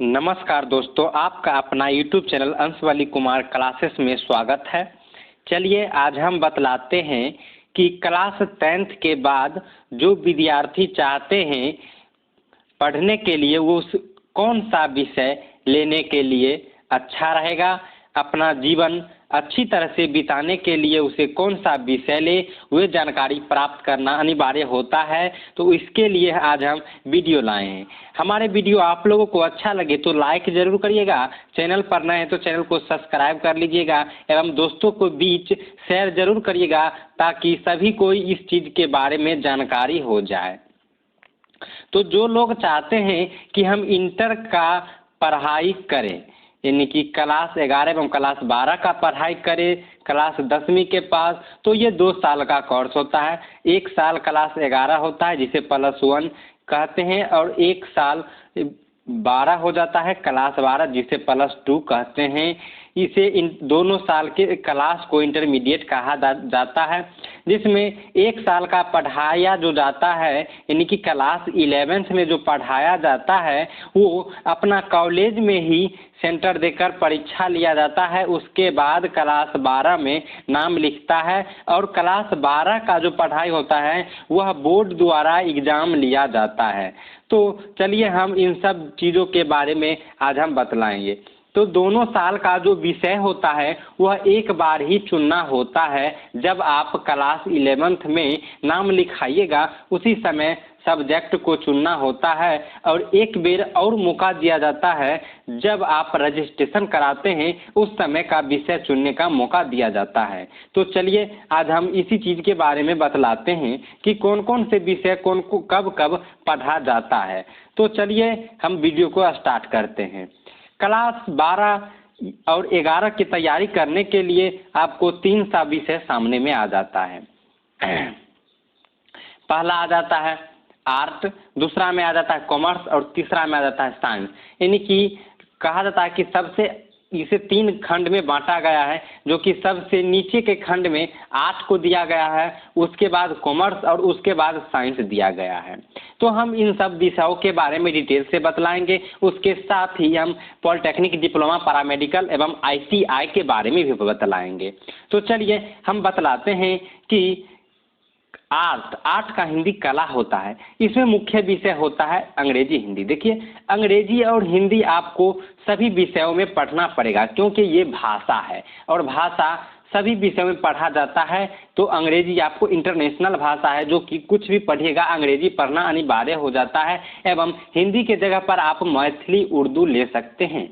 नमस्कार दोस्तों, आपका अपना YouTube चैनल अंशवली कुमार क्लासेस में स्वागत है। चलिए आज हम बतलाते हैं कि क्लास 10th के बाद जो विद्यार्थी चाहते हैं पढ़ने के लिए वो कौन सा विषय लेने के लिए अच्छा रहेगा, अपना जीवन अच्छी तरह से बिताने के लिए उसे कौन सा विषय ले, वह जानकारी प्राप्त करना अनिवार्य होता है। तो इसके लिए आज हम वीडियो लाए हैं। हमारे वीडियो आप लोगों को अच्छा लगे तो लाइक ज़रूर करिएगा, चैनल पर नए हैं तो चैनल को सब्सक्राइब कर लीजिएगा एवं दोस्तों को बीच शेयर ज़रूर करिएगा ताकि सभी को इस चीज़ के बारे में जानकारी हो जाए। तो जो लोग चाहते हैं कि हम इंटर का पढ़ाई करें, यानी कि क्लास 11 एवं क्लास 12 का पढ़ाई करें क्लास 10वीं के पास, तो ये 2 साल का कोर्स होता है। 1 साल क्लास 11 होता है जिसे +1 कहते हैं और 1 साल 12 हो जाता है क्लास 12 जिसे +2 कहते हैं। इसे इन दोनों साल के क्लास को इंटरमीडिएट कहा जाता है, जिसमें 1 साल का पढ़ाया जो जाता है, यानी कि क्लास 11th में जो पढ़ाया जाता है वो अपना कॉलेज में ही सेंटर देकर परीक्षा लिया जाता है। उसके बाद क्लास 12 में नाम लिखता है और क्लास 12 का जो पढ़ाई होता है वह बोर्ड द्वारा एग्ज़ाम लिया जाता है। तो चलिए हम इन सब चीज़ों के बारे में आज हम बतलाएंगे। तो दोनों साल का जो विषय होता है वह एक बार ही चुनना होता है। जब आप क्लास 11th में नाम लिखाइएगा उसी समय सब्जेक्ट को चुनना होता है और एक बेर और मौका दिया जाता है। जब आप रजिस्ट्रेशन कराते हैं उस समय का विषय चुनने का मौका दिया जाता है। तो चलिए आज हम इसी चीज़ के बारे में बतलाते हैं कि कौन कौन से विषय कौन को कब कब पढ़ा जाता है। तो चलिए हम वीडियो को स्टार्ट करते हैं। क्लास 12 और 11 की तैयारी करने के लिए आपको 3 सा विषय सामने में आ जाता है। पहला आ जाता है आर्ट, दूसरा में आ जाता है कॉमर्स और तीसरा में आ जाता है साइंस। यानी कि कहा जाता है कि सबसे इसे 3 खंड में बांटा गया है, जो कि सबसे नीचे के खंड में आर्ट को दिया गया है, उसके बाद कॉमर्स और उसके बाद साइंस दिया गया है। तो हम इन सब विषयों के बारे में डिटेल से बतलाएंगे। उसके साथ ही हम पॉलिटेक्निक, डिप्लोमा, पैरामेडिकल एवं ITI के बारे में भी बतलाएंगे। तो चलिए हम बतलाते हैं कि आर्ट का हिंदी कला होता है। इसमें मुख्य विषय होता है अंग्रेजी, हिंदी। देखिए अंग्रेजी और हिंदी आपको सभी विषयों में पढ़ना पड़ेगा क्योंकि ये भाषा है और भाषा सभी विषयों में पढ़ा जाता है। तो अंग्रेजी आपको इंटरनेशनल भाषा है, जो कि कुछ भी पढ़िएगा अंग्रेजी पढ़ना अनिवार्य हो जाता है। एवं हिंदी के जगह पर आप मैथिली, उर्दू ले सकते हैं।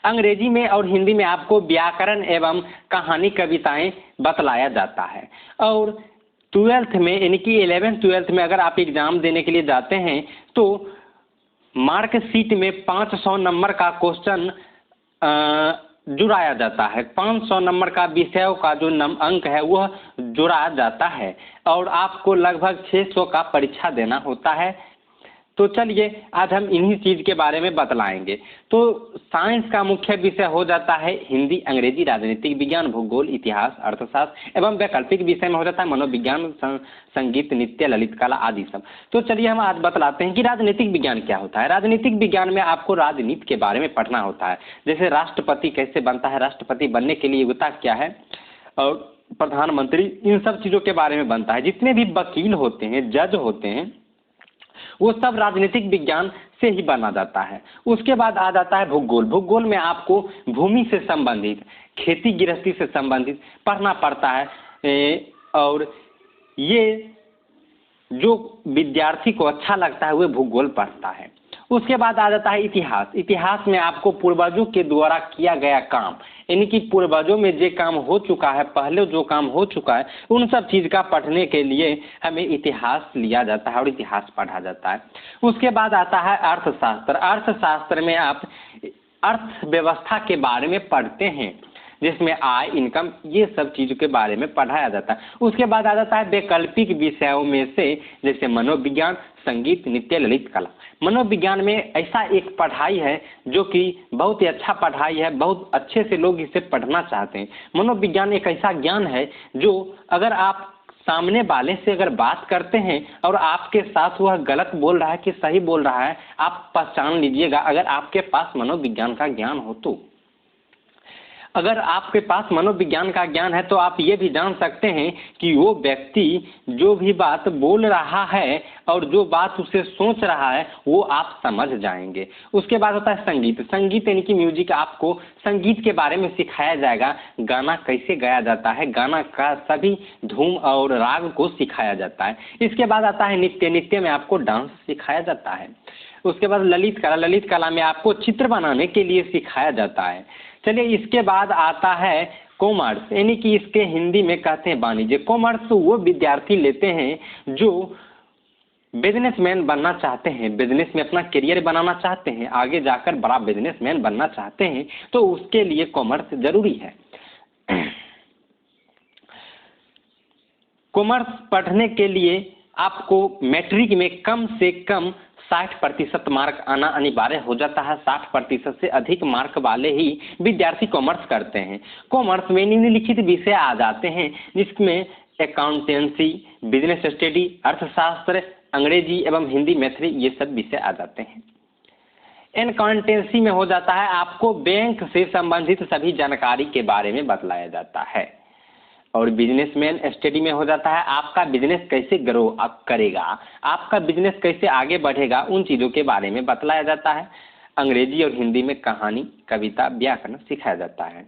अंग्रेजी में और हिंदी में आपको व्याकरण एवं कहानी, कविताएं बतलाया जाता है। और 12th में यानी कि 11th 12th में अगर आप एग्ज़ाम देने के लिए जाते हैं तो मार्कशीट में 500 नंबर का क्वेश्चन जुड़ाया जाता है। 500 नंबर का विषयों का जो अंक है वह जुड़ा जाता है और आपको लगभग 600 का परीक्षा देना होता है। तो चलिए आज हम इन्हीं चीज़ के बारे में बतलाएंगे। तो साइंस का मुख्य विषय हो जाता है हिंदी, अंग्रेजी, राजनीतिक विज्ञान, भूगोल, इतिहास, अर्थशास्त्र एवं वैकल्पिक विषय में हो जाता है मनोविज्ञान, संगीत, नृत्य, ललित कला आदि सब। तो चलिए हम आज बतलाते हैं कि राजनीतिक विज्ञान क्या होता है। राजनीतिक विज्ञान में आपको राजनीति के बारे में पढ़ना होता है, जैसे राष्ट्रपति कैसे बनता है, राष्ट्रपति बनने के लिए योग्यता क्या है और प्रधानमंत्री, इन सब चीज़ों के बारे में बनता है। जितने भी वकील होते हैं, जज होते हैं, वो सब राजनीतिक विज्ञान से ही बना जाता है। उसके बाद आ जाता है भूगोल। भूगोल में आपको भूमि से संबंधित, खेती गृहस्थी से संबंधित पढ़ना पड़ता है और ये जो विद्यार्थी को अच्छा लगता है वह भूगोल पढ़ता है। उसके बाद आ जाता है इतिहास। इतिहास में आपको पूर्वजों के द्वारा किया गया काम, यानी कि पूर्वजों में जो काम हो चुका है, पहले जो काम हो चुका है, उन सब चीज़ का पढ़ने के लिए हमें इतिहास लिया जाता है और इतिहास पढ़ा जाता है। उसके बाद आता है अर्थशास्त्र। अर्थशास्त्र में आप अर्थव्यवस्था के बारे में पढ़ते हैं, जिसमें आय, इनकम, ये सब चीज़ों के बारे में पढ़ाया जाता है। उसके बाद आ जाता है वैकल्पिक विषयों में से, जैसे मनोविज्ञान, संगीत, नृत्य, ललित कला। मनोविज्ञान में ऐसा एक पढ़ाई है जो कि बहुत ही अच्छा पढ़ाई है, बहुत अच्छे से लोग इसे पढ़ना चाहते हैं। मनोविज्ञान एक ऐसा ज्ञान है जो अगर आप सामने वाले से अगर बात करते हैं और आपके साथ वह गलत बोल रहा है कि सही बोल रहा है, आप पहचान लीजिएगा अगर आपके पास मनोविज्ञान का ज्ञान हो तो। अगर आपके पास मनोविज्ञान का ज्ञान है तो आप ये भी जान सकते हैं कि वो व्यक्ति जो भी बात बोल रहा है और जो बात उसे सोच रहा है वो आप समझ जाएंगे। उसके बाद होता है संगीत। संगीत यानी कि म्यूजिक, आपको संगीत के बारे में सिखाया जाएगा, गाना कैसे गाया जाता है, गाना का सभी धूम और राग को सिखाया जाता है। इसके बाद आता है नृत्य। नृत्य में आपको डांस सिखाया जाता है। उसके बाद ललित कला। ललित कला में आपको चित्र बनाने के लिए सिखाया जाता है। चलिए, इसके बाद आता है कॉमर्स, यानी कि इसके हिंदी में कहते हैं वाणिज्य। कॉमर्स वो विद्यार्थी लेते हैं जो बिजनेसमैन बनना चाहते हैं, बिजनेस में अपना करियर बनाना चाहते हैं, आगे जाकर बड़ा बिजनेसमैन बनना चाहते हैं, तो उसके लिए कॉमर्स जरूरी है। कॉमर्स पढ़ने के लिए आपको मैट्रिक में कम से कम 60% मार्क आना अनिवार्य हो जाता है। 60% से अधिक मार्क वाले ही विद्यार्थी कॉमर्स करते हैं। कॉमर्स में निम्नलिखित विषय आ जाते हैं जिसमें अकाउंटेंसी, बिजनेस स्टडी, अर्थशास्त्र, अंग्रेजी एवं हिंदी, मैथिली, ये सब विषय आ जाते हैं। अकाउंटेंसी में हो जाता है आपको बैंक से संबंधित सभी जानकारी के बारे में बतलाया जाता है। और बिजनेसमैन स्टडी में हो जाता है आपका बिजनेस कैसे ग्रो अप करेगा, आपका बिजनेस कैसे आगे बढ़ेगा, उन चीज़ों के बारे में बतलाया जाता है। अंग्रेजी और हिंदी में कहानी, कविता, व्याकरण सिखाया जाता है।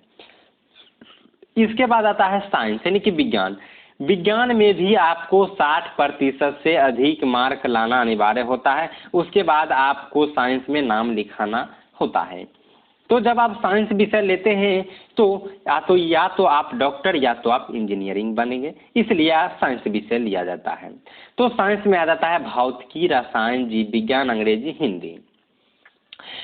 इसके बाद आता है साइंस यानी कि विज्ञान। विज्ञान में भी आपको 60% से अधिक मार्क लाना अनिवार्य होता है। उसके बाद आपको साइंस में नाम लिखाना होता है। तो जब आप साइंस विषय लेते हैं तो या तो आप डॉक्टर या तो आप इंजीनियरिंग बनेंगे, इसलिए साइंस विषय लिया जाता है। तो साइंस में आ जाता है भौतिकी, रसायन, जीव विज्ञान, अंग्रेजी, हिंदी।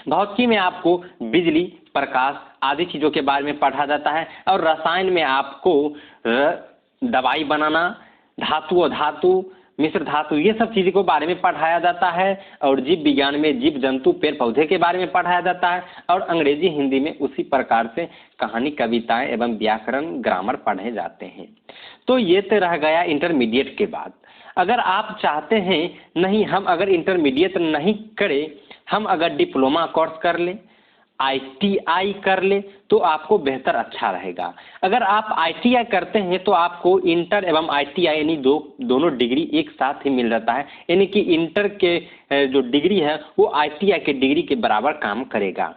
भौतिकी में आपको बिजली, प्रकाश आदि चीज़ों के बारे में पढ़ा जाता है। और रसायन में आपको दवाई बनाना, धातु अधातु, मिश्र धातु, ये सब चीज़ों के बारे में पढ़ाया जाता है। और जीव विज्ञान में जीव जंतु, पेड़ पौधे के बारे में पढ़ाया जाता है। और अंग्रेजी हिंदी में उसी प्रकार से कहानी, कविताएं एवं व्याकरण, ग्रामर पढ़े जाते हैं। तो ये तो रह गया इंटरमीडिएट के बाद। अगर आप चाहते हैं नहीं हम अगर इंटरमीडिएट नहीं करें, हम अगर डिप्लोमा कोर्स कर लें, ITI कर ले, तो आपको बेहतर अच्छा रहेगा। अगर आप ITI करते हैं तो आपको इंटर एवं ITI यानी दोनों डिग्री एक साथ ही मिल जाता है, यानी कि इंटर के जो डिग्री है वो ITI के डिग्री के बराबर काम करेगा।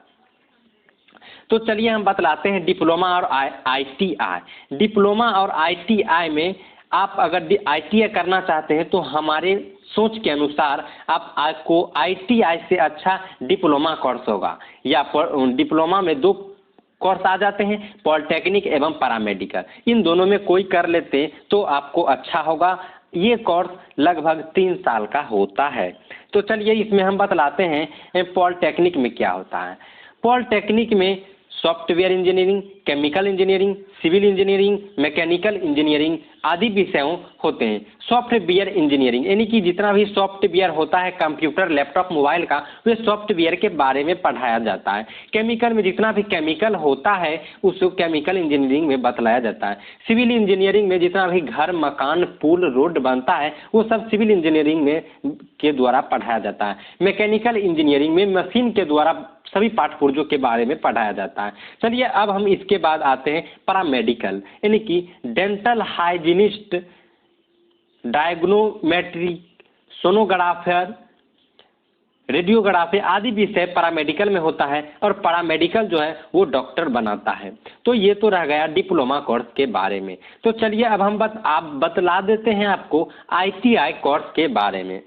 तो चलिए हम बतलाते हैं डिप्लोमा और ITI। डिप्लोमा और ITI में आप अगर ITI करना चाहते हैं तो हमारे सोच के अनुसार आपको ITI से अच्छा डिप्लोमा कोर्स होगा। या डिप्लोमा में 2 कोर्स आ जाते हैं, पॉलिटेक्निक एवं पैरामेडिकल। इन दोनों में कोई कर लेते तो आपको अच्छा होगा। ये कोर्स लगभग 3 साल का होता है। तो चलिए इसमें हम बतलाते हैं पॉलिटेक्निक में क्या होता है। पॉलिटेक्निक में software engineering, chemical engineering, civil engineering, mechanical engineering आदि विषयों होते हैं। सॉफ्टवेयर इंजीनियरिंग यानी कि जितना भी सॉफ्टवेयर होता है कंप्यूटर, लैपटॉप, मोबाइल का, वे सॉफ्टवेयर के बारे में पढ़ाया जाता है। केमिकल में जितना भी केमिकल होता है उसको केमिकल इंजीनियरिंग में बतलाया जाता है। सिविल इंजीनियरिंग में जितना भी घर, मकान, पुल, रोड बनता है वो सब सिविल इंजीनियरिंग में के द्वारा पढ़ाया जाता है। मैकेनिकल इंजीनियरिंग में मशीन के द्वारा सभी पाठ पुर्जों के बारे में पढ़ाया जाता है। चलिए अब हम इसके बाद आते हैं पैरामेडिकल यानी कि डेंटल हाइजीनिस्ट, डायग्नोमेट्रिक, सोनोग्राफर, रेडियोग्राफी आदि विषय पैरामेडिकल में होता है। और पैरामेडिकल जो है वो डॉक्टर बनाता है। तो ये तो रह गया डिप्लोमा कोर्स के बारे में। तो चलिए अब हम बतला देते हैं आपको ITI कोर्स के बारे में।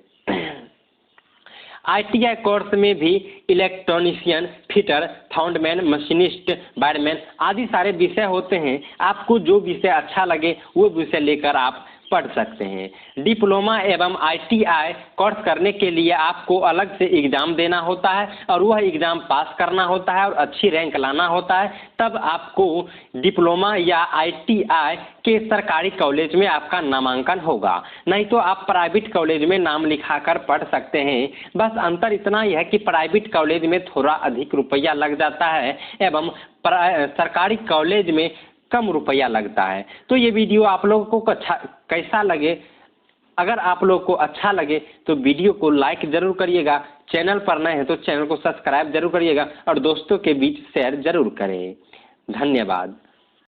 ITI कोर्स में भी इलेक्ट्रॉनिशियन, फिटर, फाउंडमैन, मशीनिस्ट, वायरमैन आदि सारे विषय होते हैं। आपको जो विषय अच्छा लगे वो विषय लेकर आप पढ़ सकते हैं। डिप्लोमा एवं ITI कोर्स करने के लिए आपको अलग से एग्ज़ाम देना होता है और वह एग्ज़ाम पास करना होता है और अच्छी रैंक लाना होता है। तब आपको डिप्लोमा या ITI के सरकारी कॉलेज में आपका नामांकन होगा, नहीं तो आप प्राइवेट कॉलेज में नाम लिखाकर पढ़ सकते हैं। बस अंतर इतना ही है कि प्राइवेट कॉलेज में थोड़ा अधिक रुपया लग जाता है एवं सरकारी कॉलेज में कम रुपया लगता है। तो ये वीडियो आप लोगों को अच्छा कैसा लगे, अगर आप लोग को अच्छा लगे तो वीडियो को लाइक जरूर करिएगा, चैनल पर नए हैं तो चैनल को सब्सक्राइब जरूर करिएगा और दोस्तों के बीच शेयर जरूर करें। धन्यवाद।